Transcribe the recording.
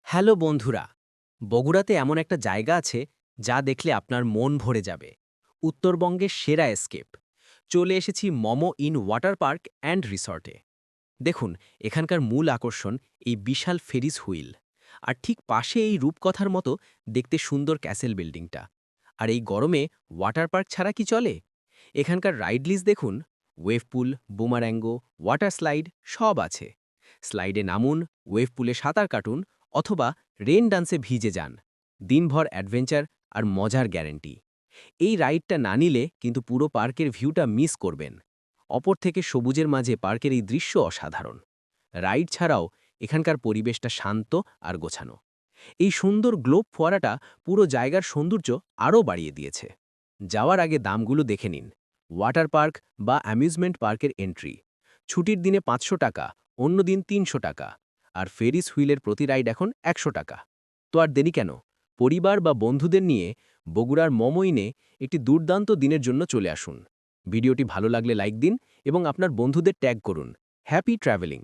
Hello বন্ধুরা, বগুড়াতে এমন একটা জায়গা আছে যা দেখলে আপনার মন ভরে যাবে। উত্তরবঙ্গের সেরা এস্কেপ। চলে এসেছি momo in water park and রিসর্টে। দেখুন, এখানকার মূল আকর্ষণ এই বিশাল ফেরিস হুইল, আর ঠিক পাশে এই রূপকথার মতো দেখতে সুন্দর ক্যাসেল বিল্ডিংটা। আর এই গরমে ওয়াটার পার্ক ছাড়া কি চলে? এখানকার রাইড লিস্ট দেখুন, ওয়েভ পুল, বুমার্যাঙ্গো, ওয়াটার স্লাইড সব আছে। স্লাইডে নামুন, ওয়েভ পুলে সাঁতার কাটুন, অথবা রেন ডান্সে ভিজে যান। দিনভর অ্যাডভেঞ্চার আর মজার গ্যারেন্টি। এই রাইডটা না নিলে কিন্তু পুরো পার্কের ভিউটা মিস করবেন। অপর থেকে সবুজের মাঝে পার্কের এই দৃশ্য অসাধারণ। রাইড ছাড়াও এখানকার পরিবেশটা শান্ত আর গোছানো। এই সুন্দর গ্লোব ফোয়ারাটা পুরো জায়গার সৌন্দর্য আরও বাড়িয়ে দিয়েছে। যাওয়ার আগে দামগুলো দেখে নিন। ওয়াটার পার্ক বা অ্যামিউজমেন্ট পার্কের এন্ট্রি ছুটির দিনে ৫০০ টাকা, অন্য দিন ৩০০ টাকা। আর ফেরিস হুইলের প্রতি রাইড এখন ১০০ টাকা। তো আর দেরি কেন? পরিবার বা বন্ধুদের নিয়ে বগুড়ার মমইনে একটি দুর্দান্ত দিনের জন্য চলে আসুন। ভিডিওটি ভালো লাগলে লাইক দিন এবং আপনার বন্ধুদের ট্যাগ করুন। Happy travelling!